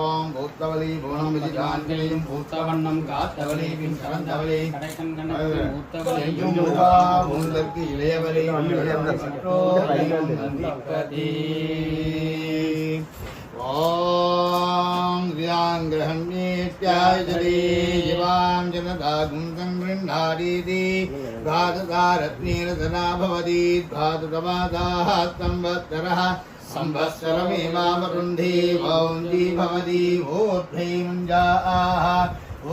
ஓம் பூத்தவலி பூணம் விஜிதாஞ்சலியும் பூத்தவண்ணம் காத்தவலி பின் கலந்தவலி பூந்தற்கு இளையவலி ஓம் கிரகண்யேத்யாயஜலி ஜிவாம் ஜனதாகும் சங்கிருண்ணாதீதி காததாரத்னேன பவதி காததமாதாः சம்வத்சரः संवत्सरमेवावरुन्धे वौन्दी भवति ऊर्ध्वे मुञ्जाः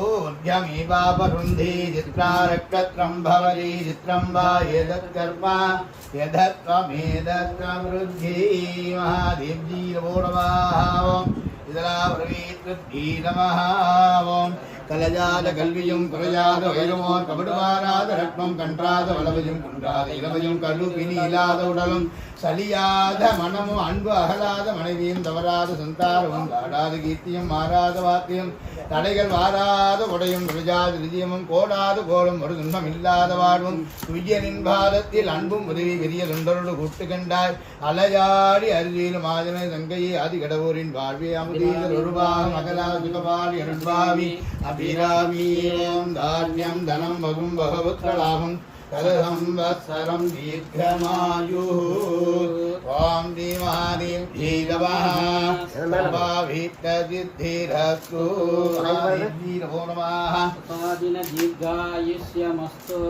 ऊर्ध्वमेवावरुन्धे चित्रारक्तत्रं भवति चित्रं वा यदत्कर्म यदत्वमेदत्ववृद्धि महादेव्जी नमो नमः இதராவரவீத்ருத்தி நமः ஓம் கலஜாத கல்வியும் குறையாத உயரமோர் கபடுவாராத ரத்னம் கன்றாத வளவையும் குன்றாத இளவையும் கருப்பினி இல்லாத உடலும் சலியாத மனமும் அன்பு அகலாத மனைவியும் தவறாத சந்தாரமும் தாடாத கீர்த்தியும் மாறாத வாக்கியம் தடைகள் வாராத உடையும் விழுஜாத விஜயமும் கோடாத கோலும் ஒரு துன்பம் இல்லாத வாழ்வும் துய்யனின் பாதத்தில் அன்பும் உதவி விரியல் ஒன்றோடு கூட்டு கண்டாய் அலையாடி அருகிலும் ஆதனை தங்கையே ஆதி கடவுரின் வாழ்வே அமுதீதர் ஒருபாகம் அகலா சுகபாலி அருள்பாவி அபிராமி ஓம் தானியம் தனம் வகும் பகவத்களாகும் तदसंवत्सरं दीर्घमायुः ॐ दीवादिभ्यै नमः सर्वाभीष्टसिद्धिरस्तु नमो नमः दिन दीर्घायुष्यमस्तु